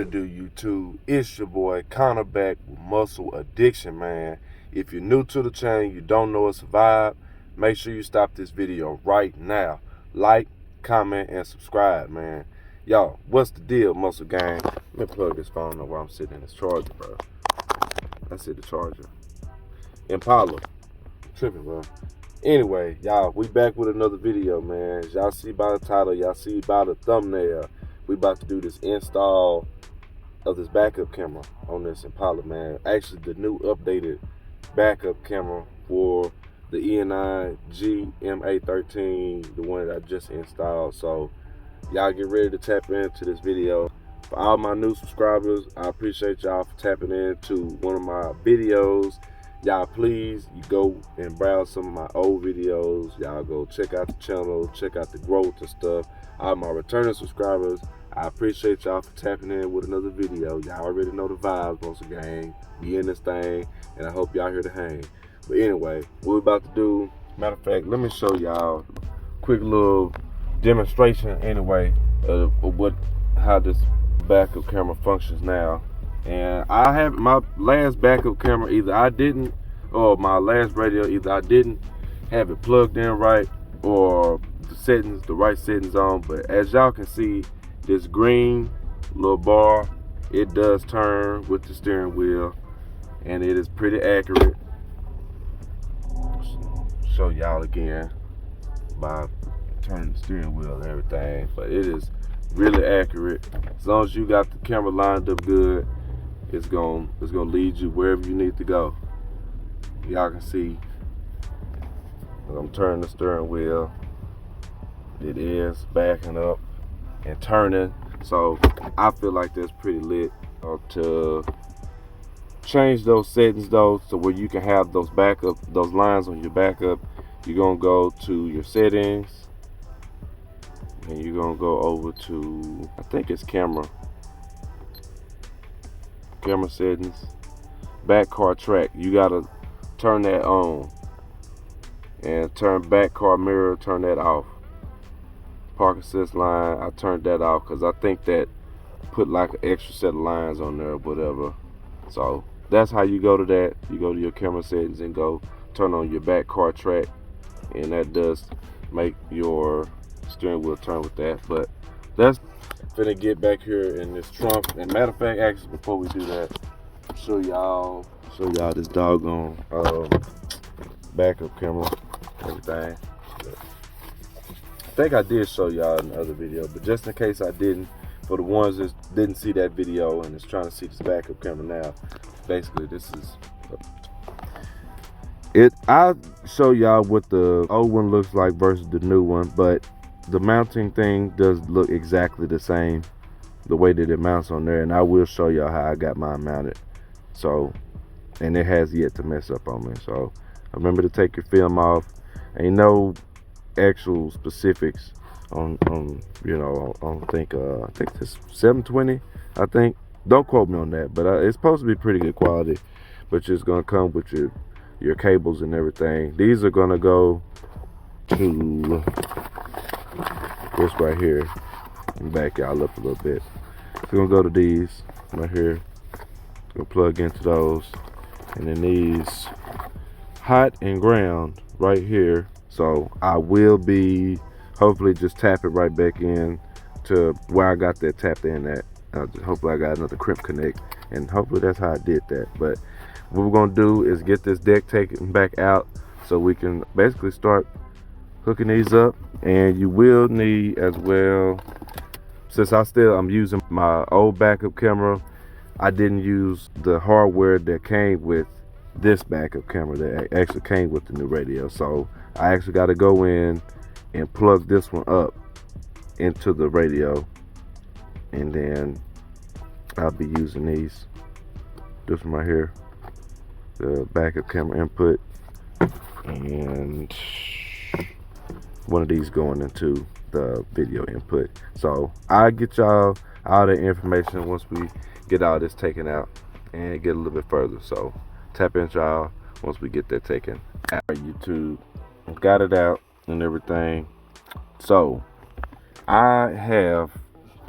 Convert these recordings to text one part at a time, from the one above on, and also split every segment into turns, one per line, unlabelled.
it do, YouTube? It's your boy Connor back with Muscle Addiction, man. If you're new to the channel, you don't know it's a vibe, make sure you stop this video right now. Like, comment, and subscribe, man. Y'all, what's the deal, Muscle Gang? Let me plug this phone up while I'm sitting in this charger, bro. That's it, the charger. Impala. Tripping, bro. Anyway, y'all, we back with another video, man. As y'all see by the title, y'all see by the thumbnail, we about to do this install of this backup camera on this Impala, man. Actually, the new updated backup camera for the Eonon GMA13, the one that I just installed. So y'all get ready to tap into this video. For all my new subscribers, I appreciate y'all for tapping into one of my videos. Y'all, please, you go and browse some of my old videos. Y'all go check out the channel, check out the growth and stuff. All my returning subscribers, I appreciate y'all for tapping in with another video. Y'all already know the vibes, once again. We in this thing, and I hope y'all here to hang. But anyway, what we're about to do, matter of fact, let me show y'all a quick little demonstration anyway of how this backup camera functions now. And I have my last backup camera, either I didn't, or my last radio, either I didn't have it plugged in right, or the right settings on. But as y'all can see, this green little bar, it does turn with the steering wheel, and it is pretty accurate. Show y'all again by turning the steering wheel and everything, but it is really accurate. As long as you got the camera lined up good, it's gonna lead you wherever you need to go. Y'all can see I'm turning the steering wheel. It is backing up and turning, so I feel like that's pretty lit. To change those settings though, so where you can have those lines on your backup, you're gonna go to your settings, and you're gonna go over to, I think it's camera settings, back car track. You gotta turn that on, and turn back car mirror, turn that off. Park assist line, I turned that off because I think that put like an extra set of lines on there or whatever. So that's how you go to that. You go to your camera settings and go turn on your back car track, and that does make your steering wheel turn with that. But that's finna get back here in this trunk. And matter of fact, actually, before we do that, show y'all this doggone backup camera, everything. I think I did show y'all in the other video, but just in case I didn't, for the ones that didn't see that video and is trying to see this backup camera now, basically this is it. I'll show y'all what the old one looks like versus the new one, but the mounting thing does look exactly the same, the way that it mounts on there, and I will show y'all how I got mine mounted. So, and it has yet to mess up on me. So remember to take your film off. Ain't no actual specifics on you know, I think this 720, I think. Don't quote me on that, but it's supposed to be pretty good quality. But it's gonna come with your cables and everything. These are gonna go to this right here. Back y'all up a little bit. We're gonna go to these right here. Gonna plug into those, and then these hot and ground right here. So I will be hopefully just tap it right back in to where I got that tapped in at. Hopefully I got another crimp connect, and hopefully that's how I did that. But what we're gonna do is get this deck taken back out so we can basically start hooking these up. And you will need as well, since I'm using my old backup camera, I didn't use the hardware that came with this backup camera that actually came with the new radio. So I actually got to go in and plug this one up into the radio, and then I'll be using this one right here, the backup camera input, and one of these going into the video input. So I'll get y'all all the information once we get all this taken out and get a little bit further. So tap in, y'all, once we get that taken out. YouTube, got it out and everything. So I have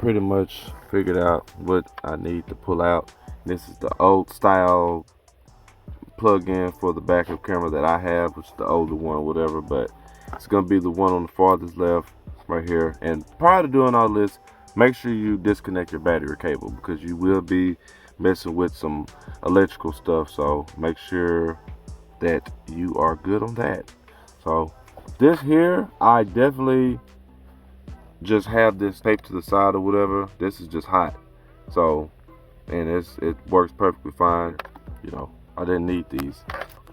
pretty much figured out what I need to pull out. This is the old style plug-in for the backup camera that I have, which is the older one, whatever, but it's gonna be the one on the farthest left right here. And prior to doing all this, make sure you disconnect your battery cable, because you will be messing with some electrical stuff, so make sure that you are good on that. So this here, I definitely just have this taped to the side or whatever. This is just hot, so, and it works perfectly fine. You know, I didn't need these.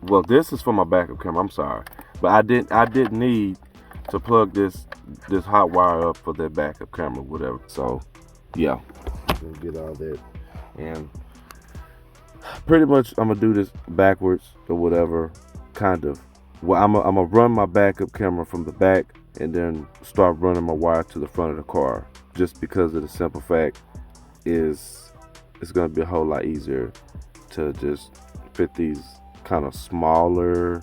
Well, this is for my backup camera, I'm sorry, but I didn't need to plug this hot wire up for that backup camera, whatever. So yeah, I'm gonna get all that, and pretty much I'm gonna do this backwards or whatever, kind of. Well, I'm gonna run my backup camera from the back and then start running my wire to the front of the car, just because of the simple fact is it's gonna be a whole lot easier to just fit these kind of smaller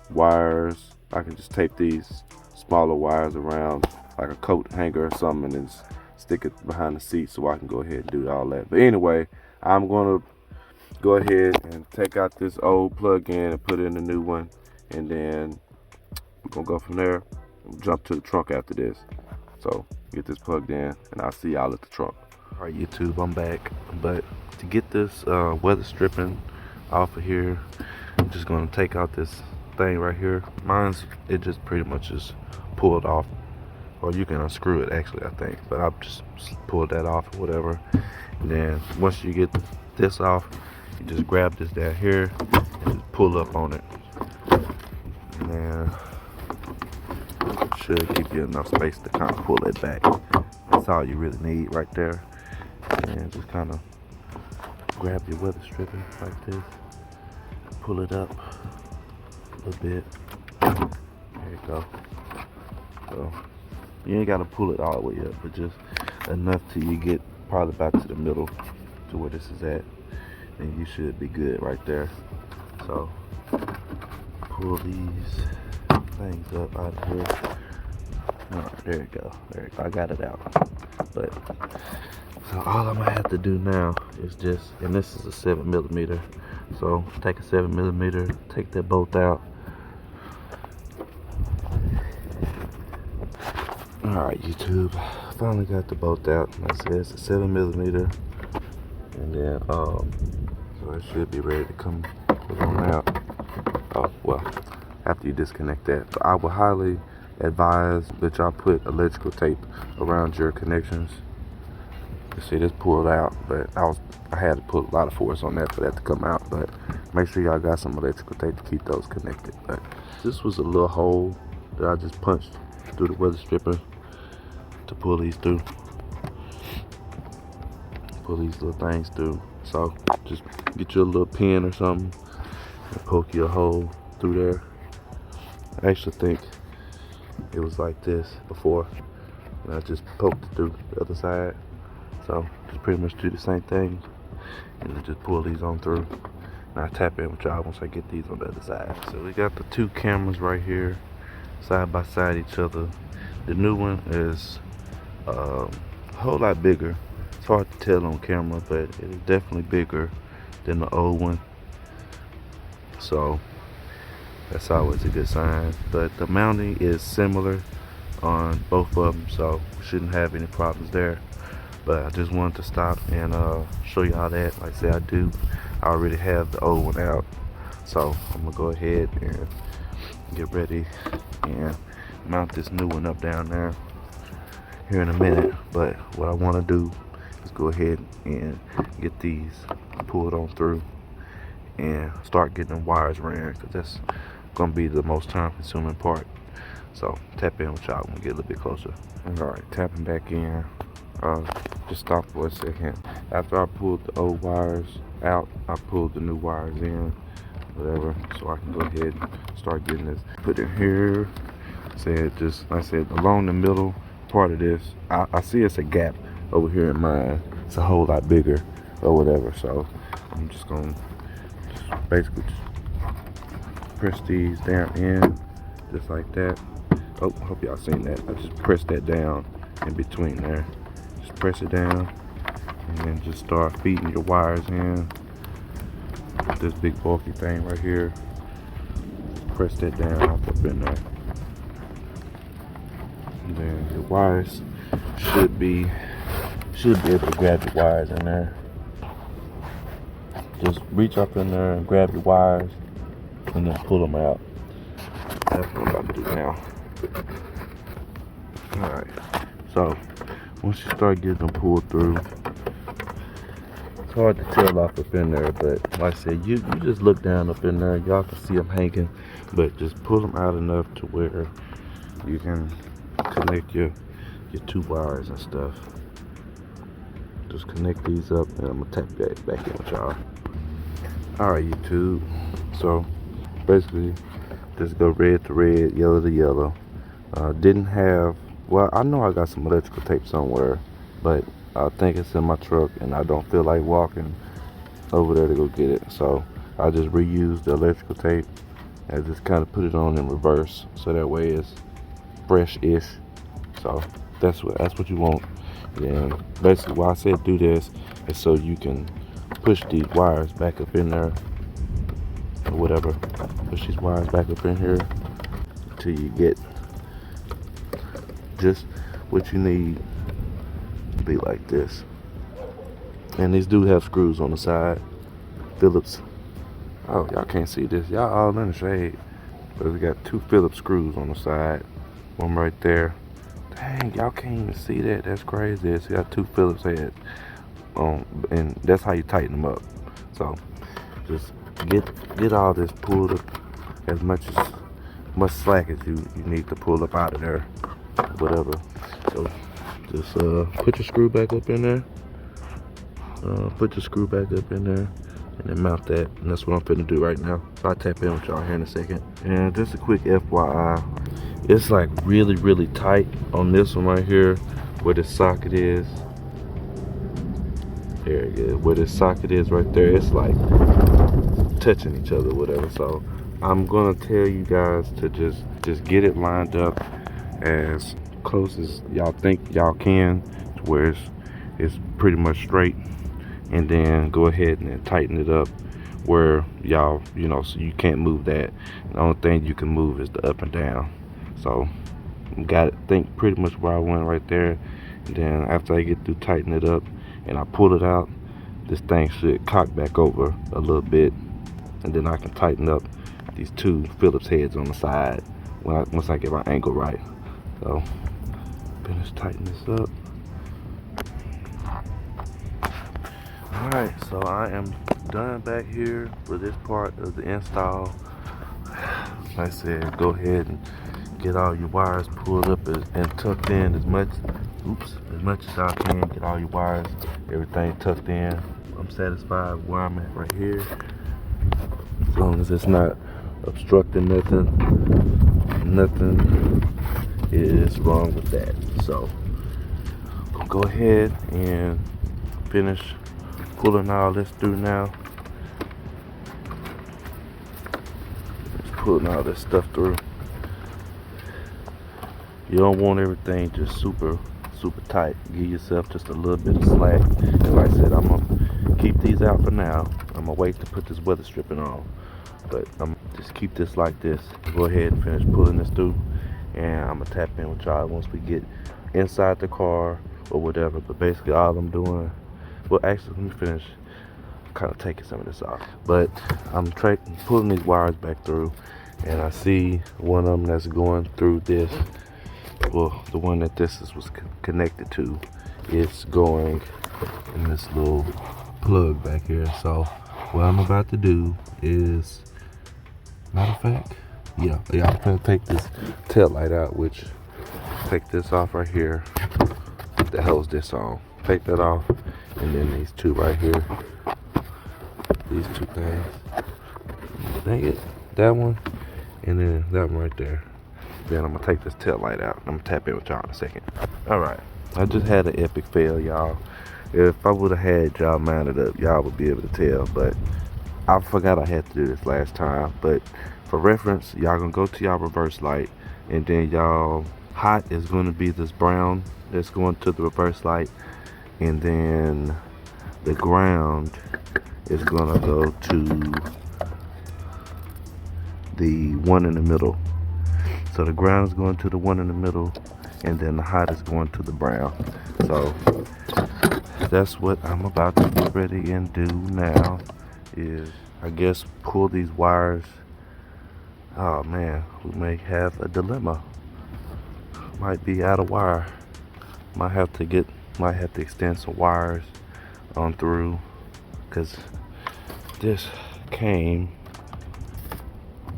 wires. I can just tape these smaller wires around like a coat hanger or something and then stick it behind the seat so I can go ahead and do all that. But anyway, I'm gonna go ahead and take out this old plug-in and put in a new one, and then I'm gonna go from there and jump to the trunk after this. So get this plugged in and I'll see y'all at the trunk. All right, YouTube, I'm back. But to get this weather stripping off of here, I'm just gonna take out this thing right here. Mine's, it just pretty much is pulled off, or you can unscrew it actually, I think, but I've just pulled that off or whatever. And then once you get this off, you just grab this down here and just pull up on it, and then it should give you enough space to kind of pull it back. That's all you really need right there. And just kind of grab your weather stripping like this, pull it up a little bit. There you go. So you ain't gotta pull it all the way up, but just enough till you get probably about to the middle to where this is at, and you should be good right there. So pull these things up out of here. Alright, there you go. There you go. I got it out. But so all I'm gonna have to do now is just, and this is a 7mm, so take a 7mm, take that bolt out. Alright, YouTube, finally got the bolt out. Like I said, it's a 7mm, and then so it should be ready to come put on out. Oh well, after you disconnect that, but I would highly advise that y'all put electrical tape around your connections. You see this pulled out, but I had to put a lot of force on that for that to come out. But make sure y'all got some electrical tape to keep those connected. But this was a little hole that I just punched through the weather stripper to pull these through. Pull these little things through. So just get you a little pin or something and poke you a hole through there. I actually think it was like this before, and I just poked it through the other side. So just pretty much do the same thing and then just pull these on through, and I'll tap in with y'all once I get these on the other side. So we got the two cameras right here side by side each other. The new one is a whole lot bigger. It's hard to tell on camera, but it is definitely bigger than the old one, so that's always a good sign. But the mounting is similar on both of them, so we shouldn't have any problems there. But I just wanted to stop and show y'all that. Like I said, I already have the old one out, so I'm gonna go ahead and get ready and mount this new one up down there here in a minute. But what I want to do is go ahead and get these pulled on through and start getting the wires ran, because that's gonna be the most time consuming part. So tap in with y'all when we get a little bit closer. Alright, tapping back in. Just stop for a second. After I pulled the old wires out, I pulled the new wires in, whatever, so I can go ahead and start getting this put in here. Said just, like I said, along the middle part of this, I see it's a gap over here in mine. It's a whole lot bigger or whatever, so I'm just gonna basically just press these down in just like that. Oh, I hope y'all seen that. I just pressed that down in between there, Just press it down and then just start feeding your wires in. This big bulky thing right here. Press that down up in there. And then your wires should be able to grab your wires in there. Just reach up in there and grab your wires and then pull them out. That's what I'm about to do now. Alright, so once you start getting them pulled through, it's hard to tell off up in there, but like I said, you just look down up in there, y'all can see them hanging, but just pull them out enough to where you can connect your two wires and stuff. Just connect these up and I'm gonna tap that back in with y'all. Alright, YouTube, so basically just go red to red, yellow to yellow. Didn't have, well, I know I got some electrical tape somewhere, but I think it's in my truck and I don't feel like walking over there to go get it. So I just reused the electrical tape and just kind of put it on in reverse, so that way it's fresh-ish. So that's what you want. And basically why I said do this is so you can push these wires back up in there or whatever. Push these wires back up in here until you get just what you need to be like this. And these do have screws on the side. Phillips. Oh, y'all can't see this. Y'all all in the shade. But we got 2 Phillips screws on the side. One right there. Dang, y'all can't even see that. That's crazy. It's got 2 Phillips heads. And that's how you tighten them up. So just get all this pulled up as much slack as you need to pull up out of there, whatever. So just put your screw back up in there. Put your screw back up in there and then mount that, and that's what I'm finna do right now. I'll tap in with y'all here in a second. And just a quick FYI, it's like really tight on this one right here where the socket is. There it is. Where the socket is right there, it's like touching each other, whatever. So I'm gonna tell you guys to just get it lined up as close as y'all think y'all can, to where it's pretty much straight, and then go ahead and then tighten it up where y'all, so you can't move that. The only thing you can move is the up and down. So got it, think pretty much where I went right there. And then after I get through tightening it up and I pull it out, this thing should cock back over a little bit, and then I can tighten up these 2 Phillips heads on the side once I get my angle right. So finish tighten this up. Alright, so I am done back here for this part of the install. Like I said, go ahead and get all your wires pulled up and tucked in as much as I can. Get all your wires, everything tucked in. I'm satisfied where I'm at right here, as long as it's not obstructing nothing is wrong with that. So I'm gonna go ahead and finish pulling all this through now. Just pulling all this stuff through. You don't want everything just super tight. Give yourself just a little bit of slack. And like I said, I'm gonna keep these out for now. I'm gonna wait to put this weather stripping on, but I'm just keep this like this. Go ahead and finish pulling this through, and I'm gonna tap in with y'all once we get inside the car or whatever. But basically all I'm doing, well, actually let me finish kind of taking some of this off, but I'm pulling these wires back through, and I see one of them that's going through this. Well, the one that this was connected to is going in this little plug back here. So what I'm about to do is, matter of fact, yeah, I'm gonna take this tail light out, which take this off right here. What the hell is this on? Take that off, and then these 2 right here. These 2 things. Dang it, that one, and then that one right there. Then I'm gonna take this tail light out. I'm gonna tap in with y'all in a second. Alright, I just had an epic fail, y'all. If I would have had y'all mounted up, y'all would be able to tell, but I forgot I had to do this last time. But for reference, y'all gonna go to y'all reverse light, and then y'all hot is going to be this brown that's going to the reverse light, and then the ground is going to go to the one in the middle. So the ground is going to the one in the middle, and then the hot is going to the brown. So that's what I'm about to get ready and do now, is I guess pull these wires. Oh man, we may have a dilemma. Might be out of wire. Might have to extend some wires on through, because this came,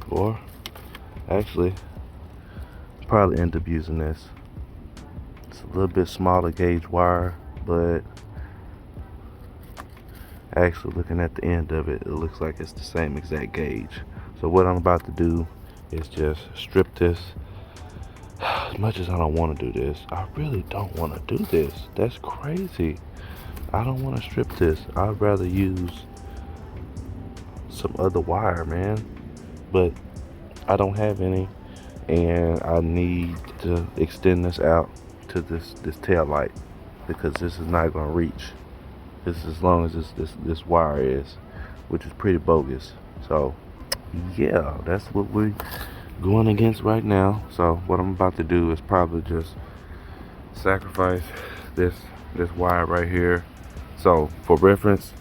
or actually probably end up using this. It's a little bit smaller gauge wire, but actually looking at the end of it, it looks like it's the same exact gauge. So what I'm about to do is just strip this. As much as I don't want to do this, I really don't want to do this. That's crazy. I don't want to strip this. I'd rather use some other wire, man. But I don't have any, and I need to extend this out to this tail light, because this is not going to reach. This is as long as this wire is, which is pretty bogus. So yeah, that's what we're going against right now. So what I'm about to do is probably just sacrifice this wire right here. So for reference,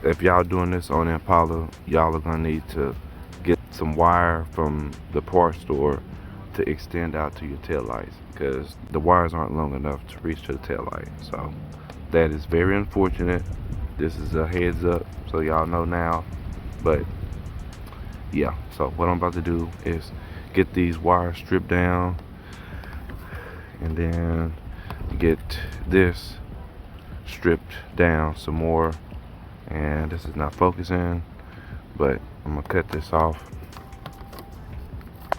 if y'all doing this on Impala, y'all are gonna need to get some wire from the parts store to extend out to your tail lights, because the wires aren't long enough to reach to the tail light. So that is very unfortunate. This is a heads up, so y'all know now. But yeah, so what I'm about to do is get these wires stripped down, and then get this stripped down some more. And this is not focusing, but I'm gonna cut this off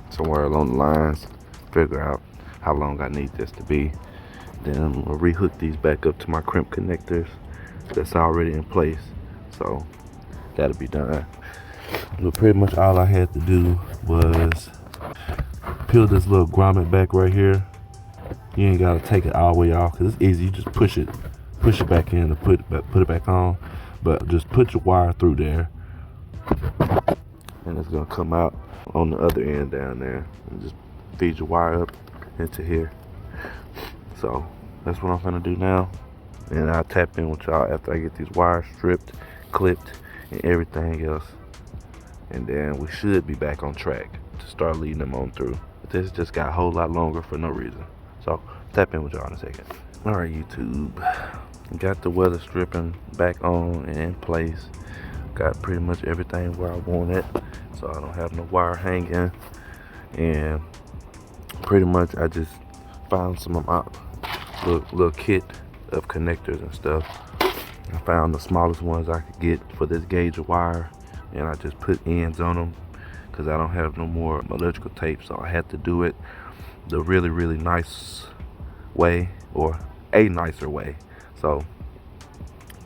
somewhere along the lines, figure out how long I need this to be. Then I'm gonna rehook these back up to my crimp connectors that's already in place. So that'll be done. But pretty much all I had to do was peel this little grommet back right here. You ain't gotta take it all the way off, because it's easy. You just push it back in and put it back on. But just put your wire through there, and it's gonna come out on the other end down there, and just feed your wire up into here. So that's what I'm gonna do now, and I'll tap in with y'all after I get these wires stripped, clipped, and everything else, and then we should be back on track to start leading them on through. But this just got a whole lot longer for no reason. So tap in with y'all in a second. All right, YouTube, got the weather stripping back on and in place. Got pretty much everything where I want it, so I don't have no wire hanging. And pretty much I just found some of my little kit of connectors and stuff. I found the smallest ones I could get for this gauge of wire, and I just put ends on them, because I don't have no more electrical tape. So I had to do it the really nice way, or a nicer way. So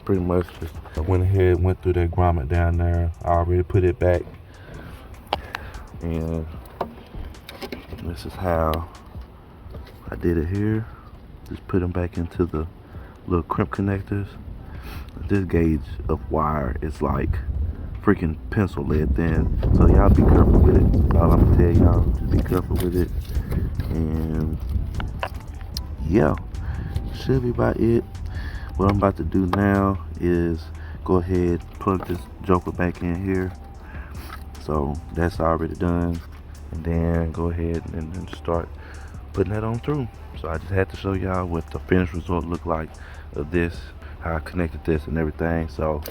pretty much just I went ahead, went through that grommet down there. I already put it back, and this is how I did it here. Just put them back into the little crimp connectors. This gauge of wire is like freaking pencil lead thin, so y'all be careful with it. All I'm gonna tell y'all, just be careful with it. And yeah, should be about it. What I'm about to do now is go ahead, plug this joker back in here. So that's already done, and then go ahead and then start putting that on through. So I just had to show y'all what the finished result looked like of this, how I connected this and everything. So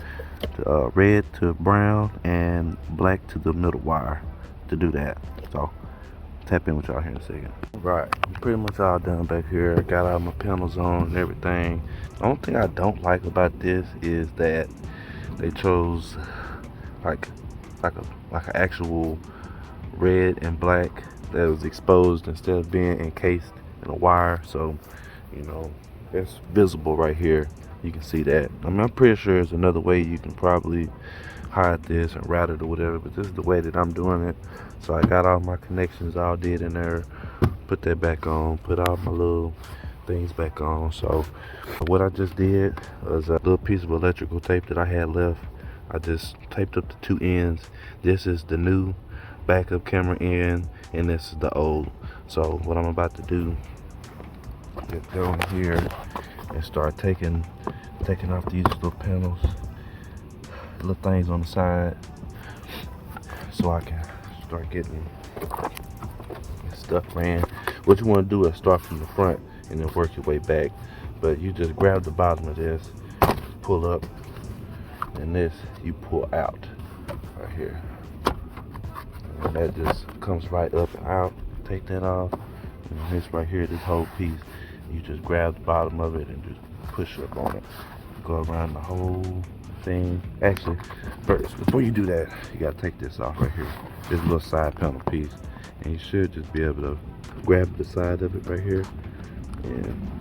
red to brown and black to the middle wire to do that. So tap in with y'all here in a second. Right, I'm pretty much all done back here. I got all my panels on and everything. The only thing I don't like about this is that they chose like an actual red and black that was exposed instead of being encased in a wire. So, you know, it's visible right here. You can see that. I mean, I'm pretty sure there's another way you can probably hide this and route it or whatever, but this is the way that I'm doing it. So I got all my connections all did in there, put that back on, put all my little things back on. So what I just did was a little piece of electrical tape that I had left. I just taped up the two ends. This is the new backup camera end, and this is the old. So what I'm about to do, get down here and start taking off these little panels, little things on the side, so I can start getting stuff ran. What you want to do is start from the front and then work your way back. But you just grab the bottom of this, pull up, and this you pull out right here. And that just comes right up and out. Take that off. And this right here, this whole piece, you just grab the bottom of it and just push up on it. Go around the whole thing. Actually, first, before you do that, you gotta take this off right here. This little side panel piece. And you should just be able to grab the side of it right here and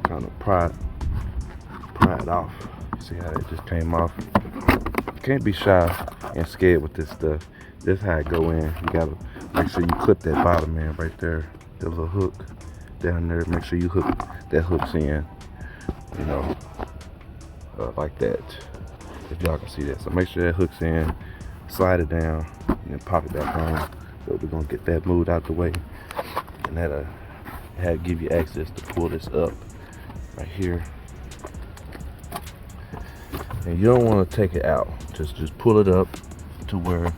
kind of pry it off. See how it just came off? You can't be shy and scared with this stuff. This is how it go in. You gotta make sure you clip that bottom in right there. The little hook down there. Make sure you hook that hooks in, you know, like that. If y'all can see that. So make sure that hooks in, slide it down, and then pop it back on. So we're gonna get that moved out the way, and that'll give you access to pull this up right here. And you don't want to take it out. Just pull it up to where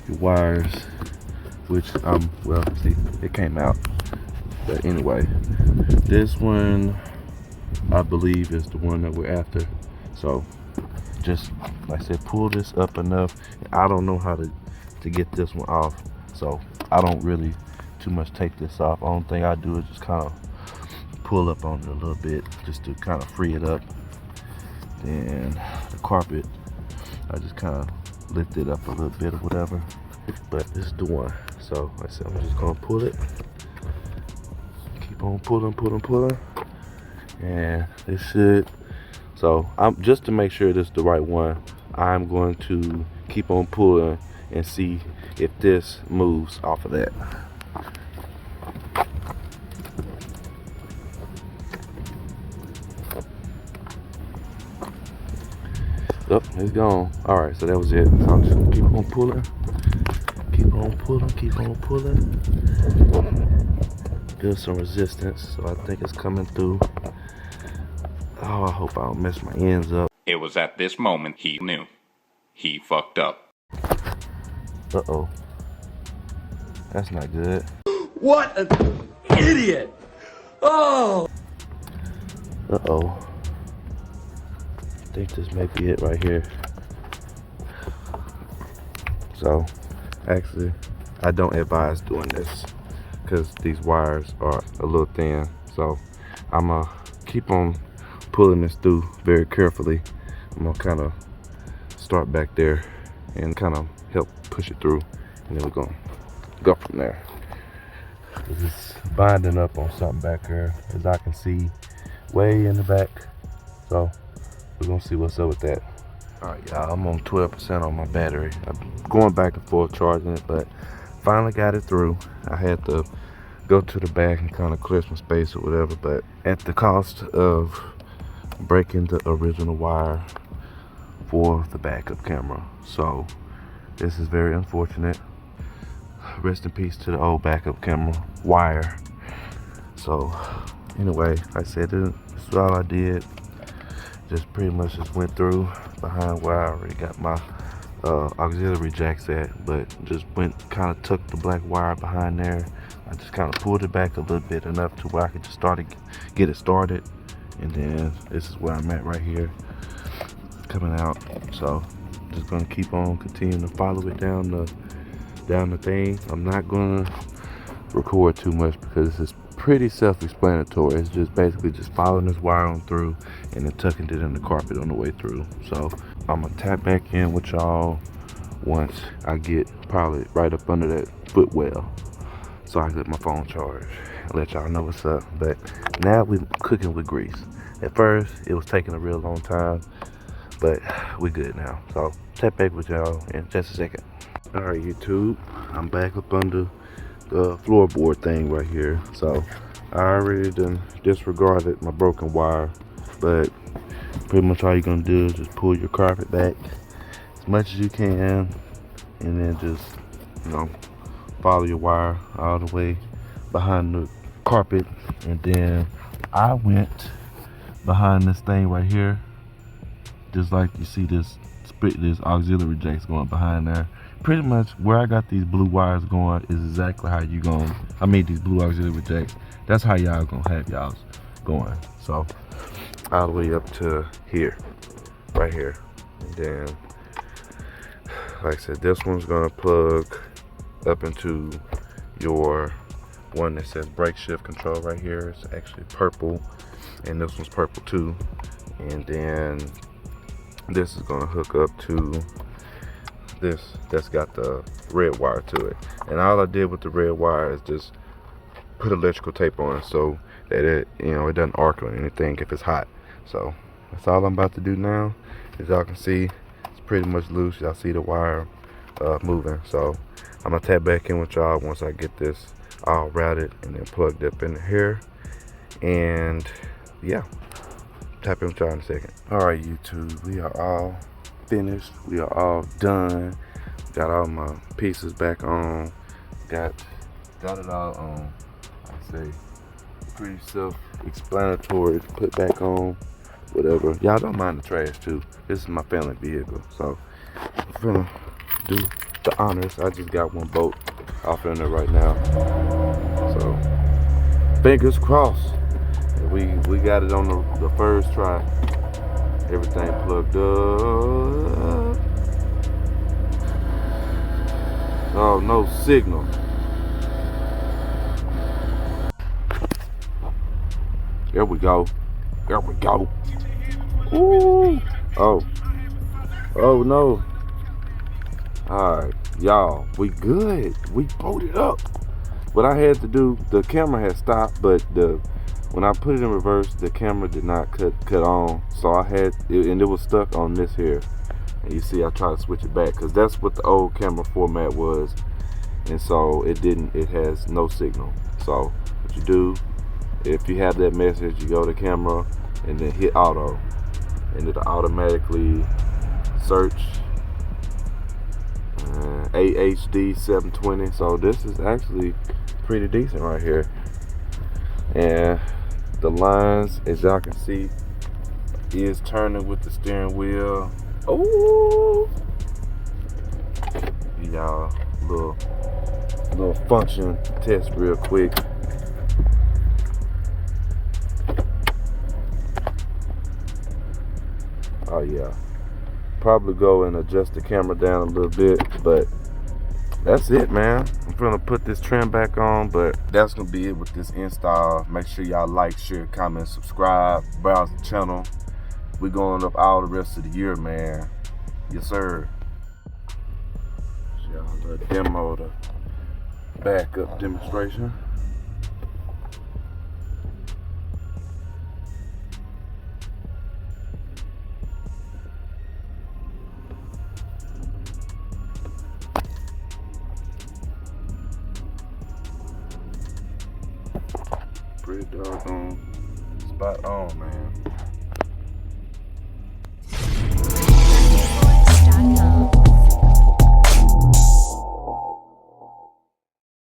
your wires, which well, see, it came out. But anyway, this one I believe is the one that we're after. So just like I said, pull this up enough. I don't know how to get this one off, so I don't really too much take this off. Only thing I do is just kind of pull up on it a little bit just to kind of free it up. Then the carpet, I just kind of lift it up a little bit or whatever. But this is the one. So like I said, I'm just gonna pull it. Keep on pulling. And it should. So I'm just to make sure this is the right one, I'm going to keep on pulling and see if this moves off of that. Oh, it's gone. All right, so that was it. So I'm just gonna keep on pulling. Feel some resistance, so I think it's coming through. Oh, I hope I don't mess my ends up.
It was at this moment he knew. He fucked up.
Uh-oh. That's not good.
What an idiot! Oh!
Uh-oh. I think this may be it right here. So, actually, I don't advise doing this because these wires are a little thin. So, I'm gonna keep on pulling this through very carefully. I'm gonna kind of start back there and kind of help push it through, and then we're gonna go from there. It's binding up on something back here, as I can see way in the back. So we're gonna see what's up with that. All right, y'all, I'm on 12% on my battery. I'm going back and forth charging it, but finally got it through. I had to go to the back and kind of clear some space or whatever, but at the cost of breaking the original wire for the backup camera. So this is very unfortunate. Rest in peace to the old backup camera wire. So anyway, like I said, this is all I did. Just pretty much just went through behind where I already got my auxiliary jacks at, but just went kind of tucked the black wire behind there. I just kind of pulled it back a little bit enough to where I could just get it started, and then this is where I'm at right here, coming out. So just gonna keep on continuing to follow it down the thing. I'm not gonna record too much because this is pretty self-explanatory. It's just basically just following this wire on through and then tucking it in the carpet on the way through. So I'm gonna tap back in with y'all once I get probably right up under that footwell, so I can let my phone charge and let y'all know what's up. But now we're cooking with grease. At first it was taking a real long time, but we're good now. So tap back with y'all in just a second. All right, YouTube, I'm back up under floorboard thing right here. So I already done disregarded my broken wire, but pretty much all you're gonna do is just pull your carpet back as much as you can, and then just, you know, follow your wire all the way behind the carpet. And then I went behind this thing right here, just like you see this auxiliary jacks going behind there. Pretty much where I got these blue wires going is exactly how you going. I mean, these blue auxiliary jacks, that's how y'all gonna have y'all's going. So all the way up to here, right here. And then, like I said, this one's gonna plug up into your one that says brake shift control right here. It's actually purple, and this one's purple too. And then this is gonna hook up to this that's got the red wire to it. And all I did with the red wire is just put electrical tape on it so that it, you know, it doesn't arc or anything if it's hot. So that's all I'm about to do now. As y'all can see, it's pretty much loose. Y'all see the wire moving. So I'm gonna tap back in with y'all once I get this all routed and then plugged up in here. And yeah, tap in with y'all in a second. All right, YouTube, we are all finished. We are all done. Got all my pieces back on. Got it all on. I say pretty self-explanatory to put back on. Whatever. Y'all don't mind the trash too. This is my family vehicle, so I'm gonna do the honors. I just got one bolt off in there right now, so fingers crossed. We got it on the first try. Everything plugged up. Oh, no signal. There we go. There we go. Ooh. Oh. Oh no. Alright, y'all. We good. We bolted up. What I had to do, the camera had stopped, but when I put it in reverse, the camera did not cut on. So I had it, and it was stuck on this here. And you see, I tried to switch it back because that's what the old camera format was. And so it has no signal. So what you do, if you have that message, you go to camera and then hit auto, and it'll automatically search AHD 720. So this is actually pretty decent right here. And the lines, as y'all can see, is turning with the steering wheel. Oh, y'all, little function test real quick. Oh yeah, probably go and adjust the camera down a little bit, but that's it, man. I'm gonna put this trim back on, but that's gonna be it with this install. Make sure y'all like, share, comment, subscribe, browse the channel. We going up all the rest of the year, man. Yes, sir. Y'all demo the backup demonstration. Pretty doggone spot on, man.